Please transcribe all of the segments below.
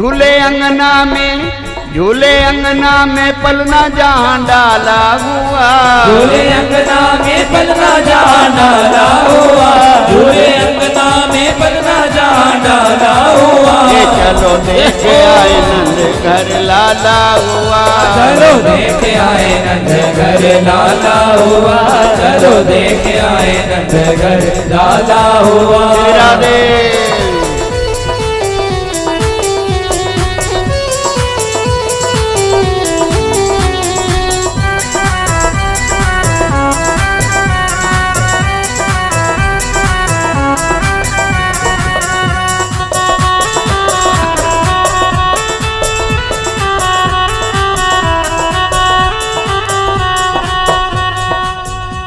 झूले अंगना में पलना जहाँ डाला हुआ, झूले अंगना में पलना जहाँ डाला हुआ, झूले अंगना में पलना जहाँ डाला हुआ। चलो देख आए नंद घर लाला हुआ, चलो देख आए नंद घर लाला हुआ, चलो देख आए नंद घर लाला हुआ। राधे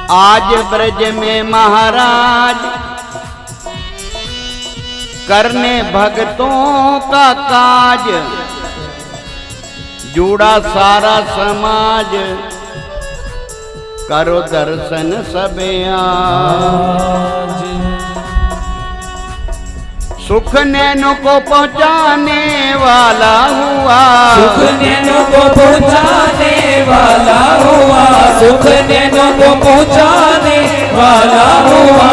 आज ब्रज में महाराज करने भक्तों का काज, जुड़ा सारा समाज करो दर्शन सबे आज। सुख नैनों को पहुँचाने वाला हुआ, सुख नैनों को पहुँचाने वाला हुआ, सुख नैनों को पहुँचाने वाला हुआ।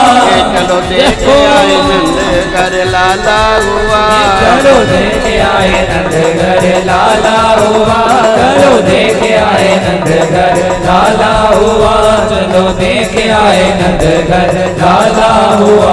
चलो देख आए नंद घर लाला हुआ, चलो देख आए नंद घर लाला हुआ, चलो देख आए नंद घर लाला हुआ, चलो देख आए नंद घर लाला हुआ।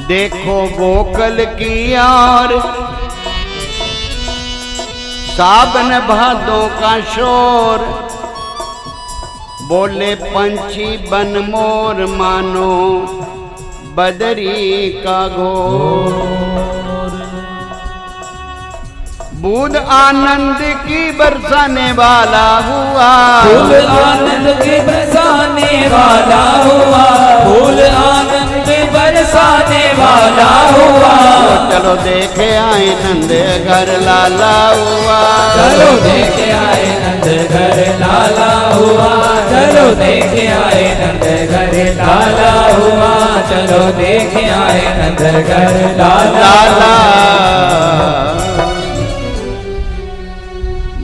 देखो गोकल की यार सावन भादों का शोर, बोले पंछी बन मोर मानो बदरी का घोर। बूंद आनंद की बरसाने वाला हुआ, फूल आनंद के बरसाने वाला हुआ, फूल आनंद बरसाने वाला हुआ। चलो देख आए नंद घर लाला हुआ, चलो देख आए नंद घर लाला हुआ, चलो देख आए नंद घर लाला हुआ, चलो देख आए नंद घर लाला।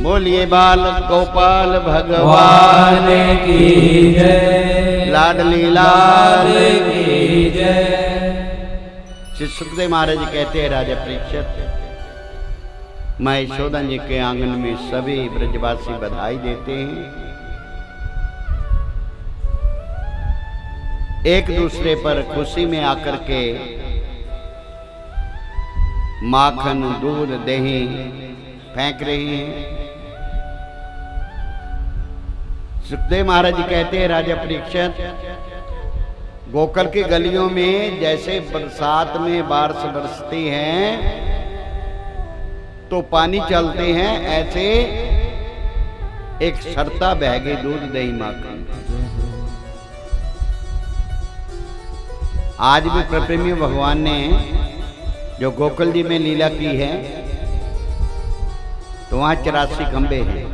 बोलिए बाल गोपाल भगवान की जय, लाडली लाल की जय। श्री सुखदेव महाराज कहते हैं राजा परीक्षित, मैं यशोदा जी के आंगन में सभी ब्रजवासी बधाई देते हैं, एक दूसरे पर खुशी में आकर के माखन दूध दही फेंक रही हैं। सुखदेव महाराज जी कहते हैं राजा परीक्षित, गोकुल की गलियों में जैसे बरसात में बारिश बरसती है तो पानी चलते हैं, ऐसे एक सरता बह गई दूध दही माखन। आज भी प्रप्रेमी भगवान ने जो गोकुल जी में लीला की है तो वहां 84 खंबे हैं,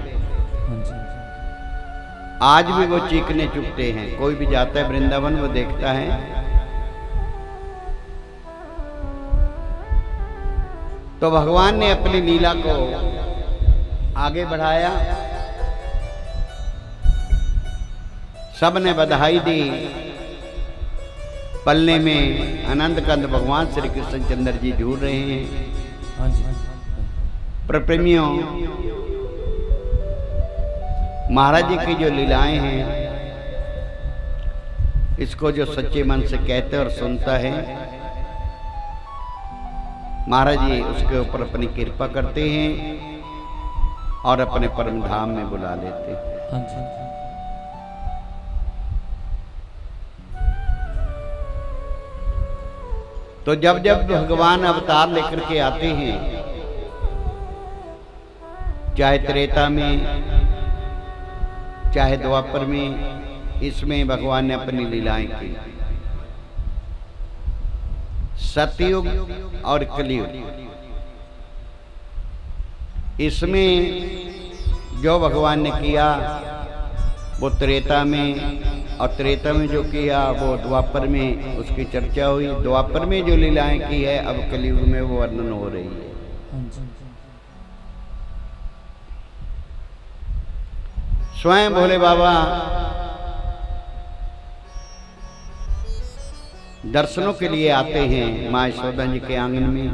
आज भी वो चीखने चुपते हैं। कोई भी जाता है वृंदावन वो देखता है तो भगवान ने अपनी लीला को आगे बढ़ाया, सब ने बधाई दी। पलने में आनंद कंद भगवान श्री कृष्ण चंद्र जी झूल रहे हैं। प्रप्रेमियों, महाराज जी की जो लीलाएं हैं इसको जो सच्चे मन से कहते और सुनता है महाराज जी उसके ऊपर अपनी कृपा करते हैं और अपने परम धाम में बुला लेते हैं। हाँ जी। तो जब जब भगवान अवतार लेकर के आते हैं, चाहे त्रेता में चाहे द्वापर में, इसमें भगवान ने अपनी लीलाएं की। सतयुग और कलयुग, इसमें जो भगवान ने किया वो त्रेता में, और त्रेता में जो किया वो द्वापर में उसकी चर्चा हुई। द्वापर में जो लीलाएं की है अब कलयुग में वो वर्णन हो रही है। स्वयं भोले बाबा दर्शनों के लिए आते हैं माँ यशोदा जी के आंगन में,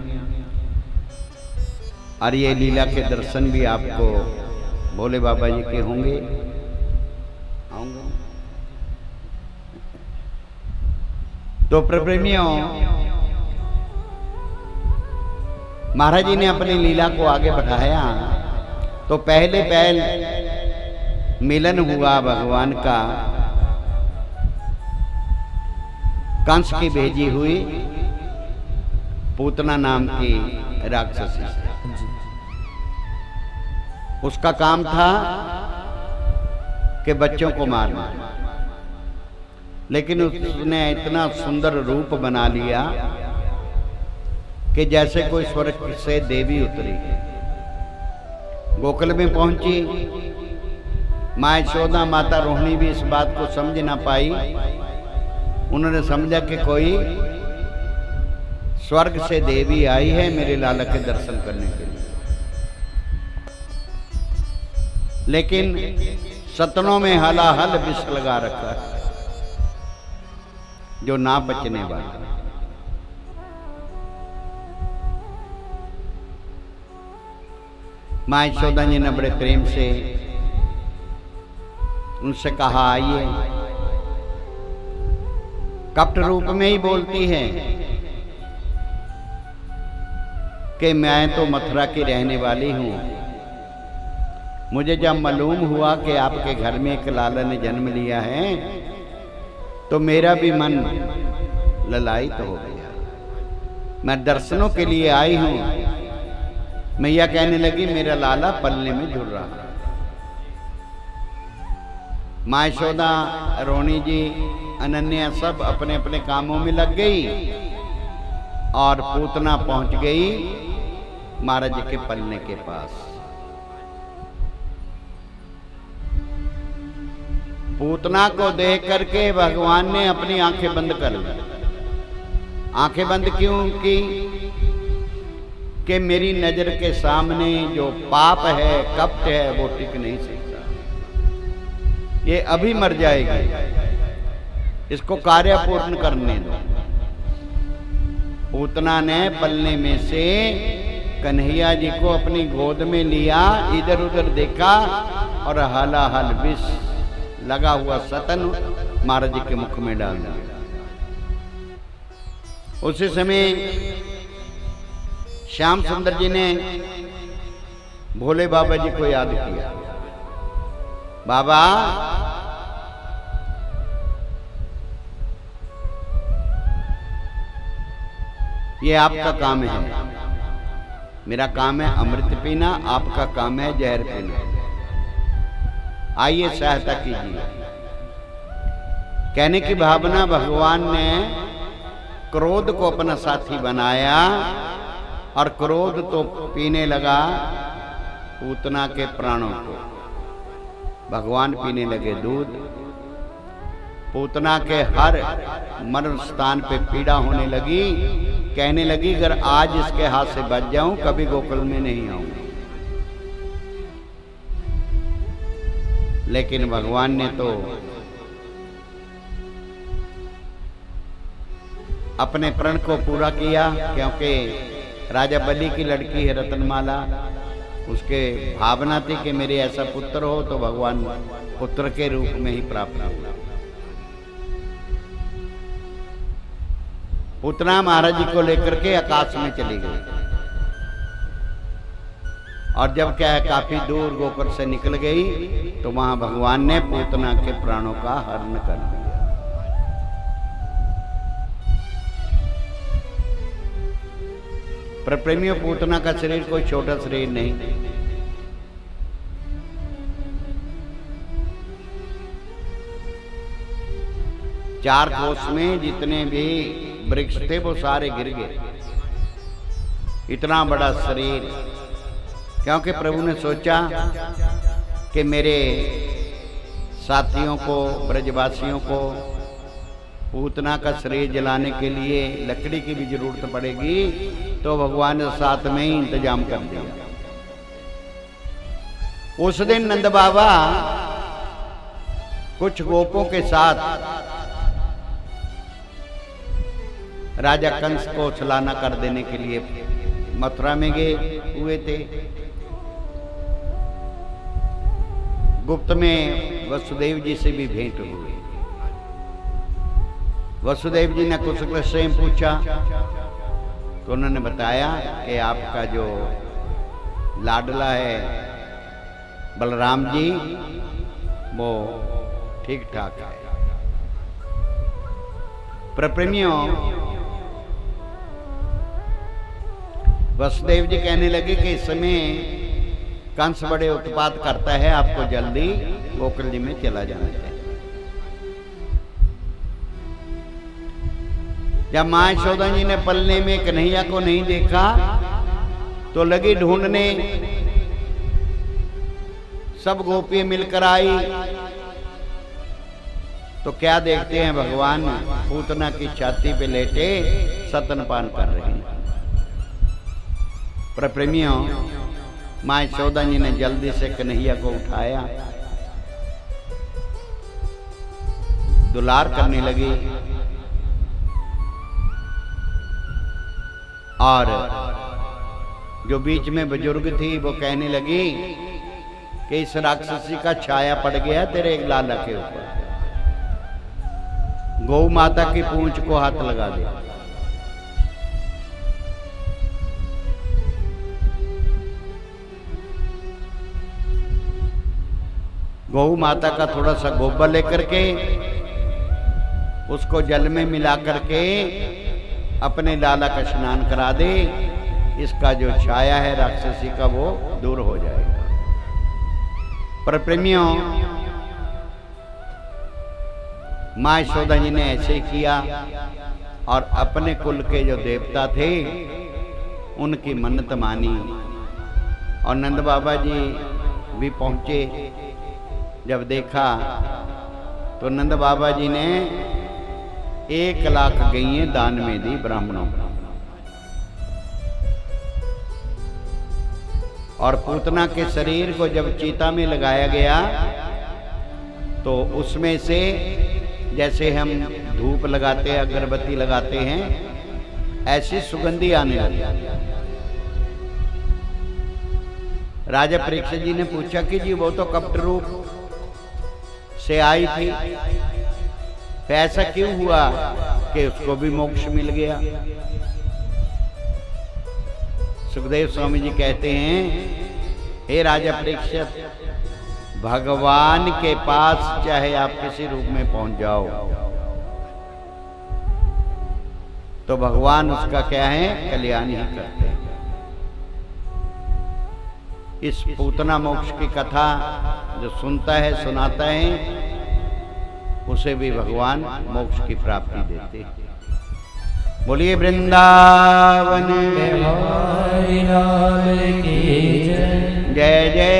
और ये लीला के दर्शन भी आपको भोले बाबा जी के होंगे। आऊंगा तो प्रेमियों, महाराज जी ने अपनी लीला को आगे बढ़ाया। तो पहले मिलन हुआ भगवान का कंस की भेजी हुई पूतना नाम की राक्षसी से। उसका काम था कि बच्चों को मारना, लेकिन उसने इतना सुंदर रूप बना लिया कि जैसे कोई स्वर्ग से देवी उतरी। गोकुल में पहुंची, माँ यशोदा माता रोहिणी भी इस बात को समझ ना पाई। उन्होंने समझा कि कोई स्वर्ग से देवी आई है मेरे लाला के दर्शन करने के लिए। लेकिन सतनों में हलाहल विष लगा रखा है जो ना बचने वाला। माँ यशोदा जी ने बड़े प्रेम से उनसे कहा आइए। कपट रूप में ही बोलती है कि मैं तो मथुरा की रहने वाली हूं। मुझे जब मालूम हुआ कि आपके घर में एक लाला ने जन्म लिया है तो मेरा भी मन ललायित हो गया। मैं दर्शनों के लिए आई हूं। मैया कहने लगी मेरा लाला पलने में झुल रहा। माँ यशोदा, रोहिणी जी, अनन्या सब अपने अपने कामों में लग गई और पूतना पहुंच गई महाराज जी के पलने के पास। पूतना को देख करके भगवान ने अपनी आंखें बंद कर ली। आंखें बंद क्यों की? कि मेरी नजर के सामने जो पाप है, कपट है, वो टिक नहीं सकता। ये अभी मर जाएगी, इसको कार्य पूर्ण करने दो। पूतना ने पलने में से कन्हैया जी को अपनी गोद में लिया, इधर उधर देखा और हलाहल विष लगा हुआ सतन महाराज जी के मुख में डाल दिया। उसी समय श्याम सुंदर जी ने भोले बाबा जी को याद किया। बाबा, ये आपका काम है, मेरा काम है अमृत पीना, आपका काम है जहर पीना। आइए सहायता कीजिए। कहने की भावना, भगवान ने क्रोध को अपना साथी बनाया और क्रोध तो पीने लगा पूतना के प्राणों को। भगवान पीने लगे दूध। पूतना के हर मरण स्थान पे पीड़ा होने लगी। कहने लगी अगर आज इसके हाथ से बच जाऊं कभी गोकुल में नहीं आऊंगी। लेकिन भगवान ने तो अपने प्रण को पूरा किया, क्योंकि राजा बलि की लड़की है रतनमाला। उसके भावना थी कि मेरे ऐसा पुत्र हो तो भगवान पुत्र के रूप में ही प्राप्त होगा। पूतना महाराज जी को लेकर के आकाश में चली गई। और जब क्या है काफी दूर गोकर से निकल गई तो वहां भगवान ने पूतना के प्राणों का हरण कर दिया। पर प्रेमियों, पूतना का शरीर कोई छोटा शरीर नहीं। चार कोस में जितने भी वृक्ष थे वो सारे गिर गए। इतना बड़ा शरीर, क्योंकि प्रभु ने सोचा कि मेरे साथियों को, ब्रजवासियों को पूतना का शरीर जलाने के लिए लकड़ी की भी जरूरत पड़ेगी, तो भगवान ने साथ में ही इंतजाम कर दिया। उस दिन नंद बाबा कुछ गोपों के साथ राजा कंस को छलाना कर देने के लिए मथुरा में गए हुए थे। गुप्त में वसुदेव जी से भी भेंट हुई। वसुदेव जी ने कुशल से पूछा तो उन्होंने बताया कि आपका जो लाडला है बलराम जी वो ठीक ठाक है। प्रेमियों, वसुदेव जी कहने लगे कि इस समय कंस बड़े उत्पात करता है, आपको जल्दी गोकुल जी में चला जाना चाहिए। जब मां यशोदा जी ने पलने में कन्हैया को नहीं देखा तो लगी ढूंढने। सब गोपियां मिलकर आई तो क्या देखते हैं, भगवान पूतना की छाती पे लेटे सतनपान कर रहे हैं। पर प्रेमियों, मां यशोदा जी ने जल्दी से कन्हैया को उठाया, दुलार करने लगी और जो बीच में बुजुर्ग थी वो कहने लगी कि इस राक्षसी का छाया पड़ गया तेरे एक लाला के ऊपर, गौ माता की पूंछ को हाथ लगा दे। गौ माता का थोड़ा सा गोबर लेकर के उसको जल में मिला करके अपने लाला का स्नान करा दे, इसका जो छाया है राक्षसी का वो दूर हो जाएगा। पर प्रेमियों, मां यशोदा जी ने ऐसे किया और अपने कुल के जो देवता थे उनकी मन्नत मानी। और नंद बाबा जी भी पहुंचे। जब देखा तो नंद बाबा जी ने 1 लाख गईएं दान में दी ब्राह्मणों को। और पूतना के शरीर को जब चीता में लगाया गया तो उसमें से जैसे हम धूप लगाते हैं, अगरबत्ती लगाते हैं, ऐसी सुगंधी आने लगी। राजा परीक्षित जी ने पूछा कि जी वो तो कपट रूप से आई थी, तो ऐसा क्यों हुआ कि उसको भी मोक्ष मिल गया? सुखदेव स्वामी जी कहते हैं, हे राजा परीक्षित, भगवान के पास चाहे आप किसी रूप में पहुंच जाओ तो भगवान उसका क्या है, कल्याण ही करते हैं। इस पूतना मोक्ष की कथा जो सुनता है, सुनाता है, उसे भी भगवान मोक्ष की प्राप्ति देते हैं। बोलिए वृंदावन बिहारी लाल की जय। जय जय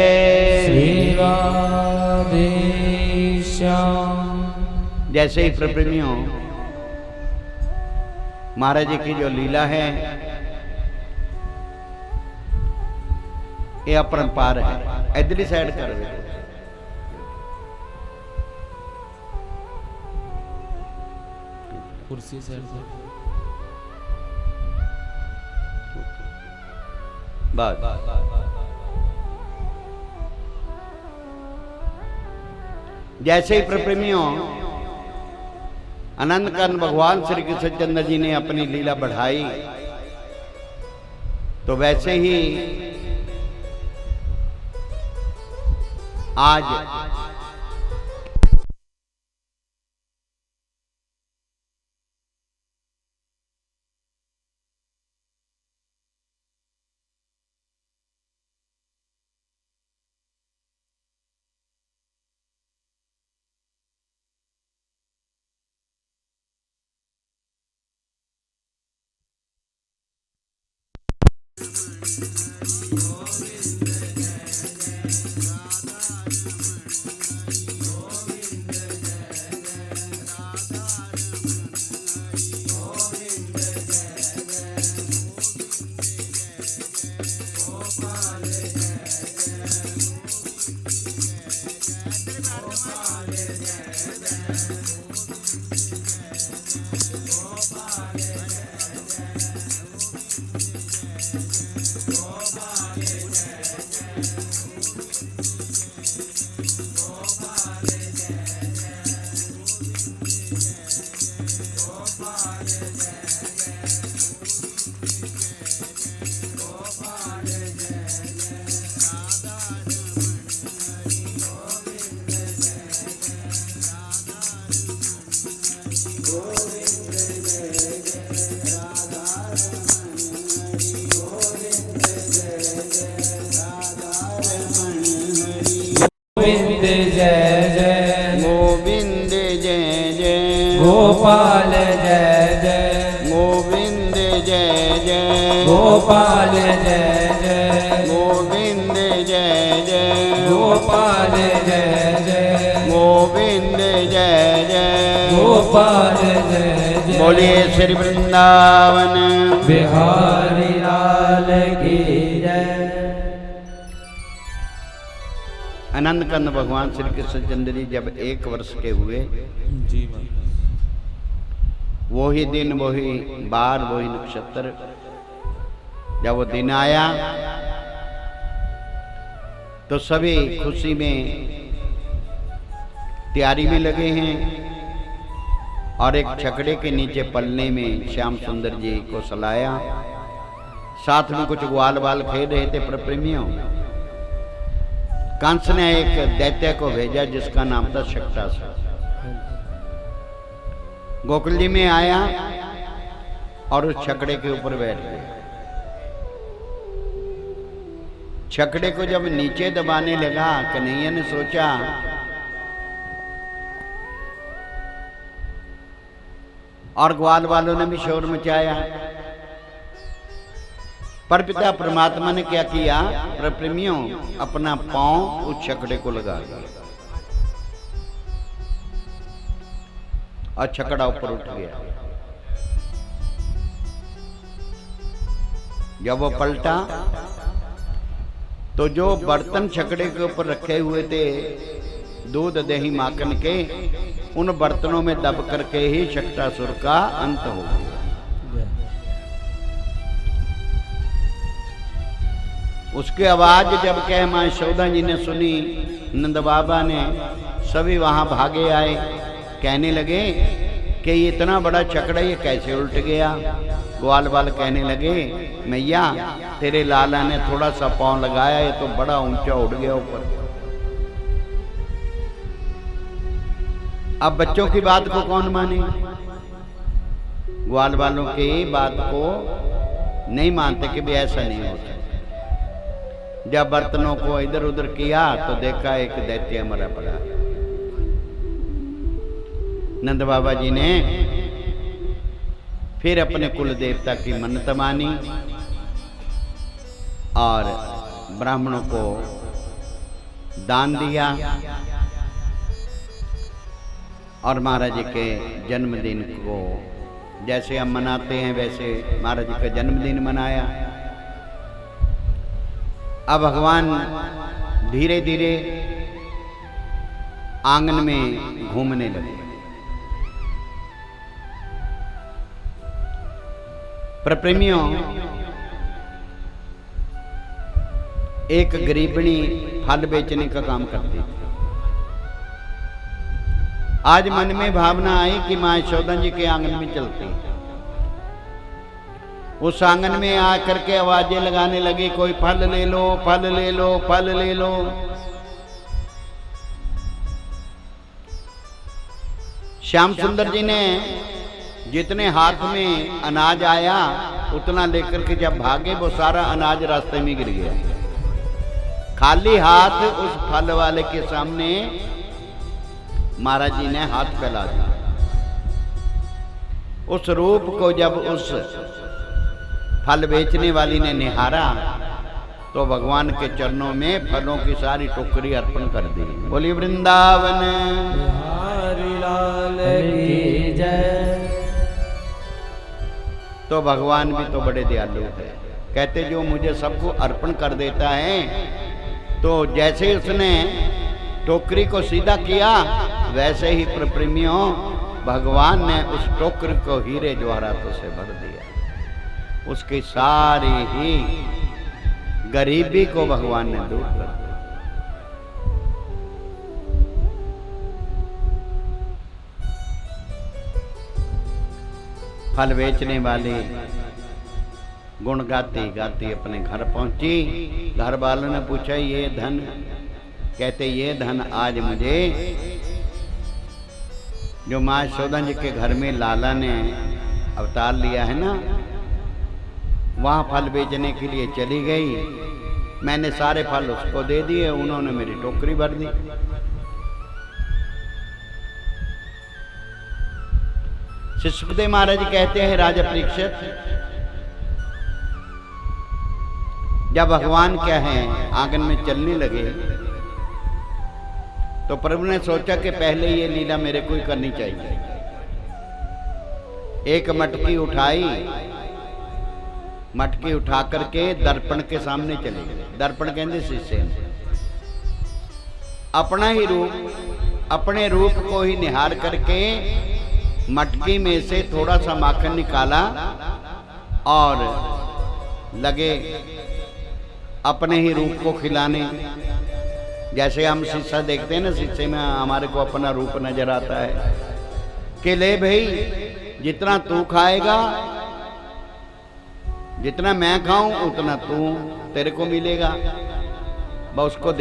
श्री राधे श्याम। जैसे ही प्रेमियों, महाराज जी की जो लीला है ये अपरंपार है। इधरली साइड कर दे, कुर्सी से बस। जैसे ही प्रेमियों अनंत काल भगवान श्री कृष्णचंद्र जी ने अपनी लीला बढ़ाई तो वैसे ही आज गोविंद जय जय गोविंद जय जय गोपाल जय जय गोविंद जय जय गोपाल जय जय गोविंद जय जय गोपाल जय जय गोविंद जय जय गोपाल जय जय। बोलिए श्री वृंदावन बिहारी लाल की जय। आनंद कंद भगवान श्री कृष्णचंद्र जी जब 1 वर्ष के हुए, जी वो ही दिन वही बार वही नक्षत्र, जब वो दिन आया तो सभी खुशी में तैयारी में लगे हैं और एक छकड़े के नीचे पलने में श्याम सुंदर जी को सलाया, साथ में कुछ ग्वाल बाल खेल रहे थे प्रप्रेमियों। कंस ने एक दैत्य को भेजा जिसका नाम था शक्तासुर। गोकुल जी में आया और उस छकड़े के ऊपर बैठ गया। छकड़े को जब नीचे दबाने लगा, कन्हैया ने सोचा और ग्वाल वालों ने भी शोर मचाया, पर पिता परमात्मा ने क्या किया, प्रप्रेमियों अपना पांव उस छकड़े को लगा दिया और छकड़ा ऊपर उठ गया। जब वो पलटा तो जो बर्तन छकड़े के ऊपर रखे हुए थे दूध दही माखन के, उन बर्तनों में दब करके ही शक्तासुर का अंत हो गया। उसकी आवाज जब कह मां यशोदा जी ने सुनी, नंद बाबा ने, सभी वहां भागे आए, कहने लगे कि ये इतना बड़ा छकड़ा ये कैसे उल्ट गया। ग्वाल बाल कहने लगे, मैया तेरे लाला ने थोड़ा सा पांव लगाया, ये तो बड़ा ऊंचा उड़ गया ऊपर। अब बच्चों की बात को कौन माने, ग्वाल वालों की बात को नहीं मानते कि भी ऐसा नहीं होता। जब बर्तनों को इधर उधर किया तो देखा एक दैत्य मरा पड़ा। नंद बाबा जी ने फिर अपने कुल देवता की मन्नत मानी और ब्राह्मणों को दान दिया और महाराज जी के जन्मदिन को जैसे हम मनाते हैं वैसे महाराज जी का जन्मदिन मनाया। अब भगवान धीरे धीरे आंगन में घूमने लगे। प्रप्रेमियों, एक गरीबनी फल बेचने का काम करती थी। आज मन में भावना आई कि मां यशोदा जी के आंगन में चलती। उस आंगन में आकर के आवाजें लगाने लगी, कोई फल ले लो, फल ले लो, फल ले लो। श्याम सुंदर जी ने जितने हाथ में अनाज आया उतना लेकर के जब भागे वो सारा अनाज रास्ते में गिर गया। खाली हाथ उस फल वाले के सामने महाराज जी ने हाथ फैला दिया। उस रूप को जब उस फल बेचने वाली ने निहारा तो भगवान के चरणों में फलों की सारी टोकरी अर्पण कर दी। बोली वृंदावन बिहारी लाल की जय। तो भगवान भी तो बड़े दयालु है। कहते जो मुझे सबको अर्पण कर देता है, तो जैसे ही उसने टोकरी को सीधा किया वैसे ही प्रेमियों भगवान ने उस टोकरी को हीरे जवाहरातों से भर दिया। उसकी सारी ही गरीबी को भगवान ने दूर कर दिया। फल बेचने वाली गुण गाती गाती अपने घर पहुंची। घर वालों ने पूछा ये धन, कहते ये धन आज मुझे जो माँ यशोदा जी के घर में लाला ने अवतार लिया है ना, वहाँ फल बेचने के लिए चली गई। मैंने सारे फल उसको दे दिए, उन्होंने मेरी टोकरी भर दी। श्री सुखदेव महाराज जी कहते हैं राजा परीक्षित, जब भगवान क्या है आंगन में चलने लगे तो प्रभु ने सोचा कि पहले ये लीला मेरे को ही करनी चाहिए। एक मटकी उठाई, मटकी उठा करके दर्पण के सामने चले गए। दर्पण कहते शीशे में अपना ही रूप, अपने रूप को ही निहार करके मटकी में से थोड़ा सा माखन निकाला और लगे अपने ही रूप को खिलाने। जैसे हम शीशा देखते हैं ना, शीशे में हमारे को अपना रूप नजर आता है कि ले भाई जितना तू खाएगा, जितना मैं खाऊं उतना तू तेरे को मिलेगा। बस उसको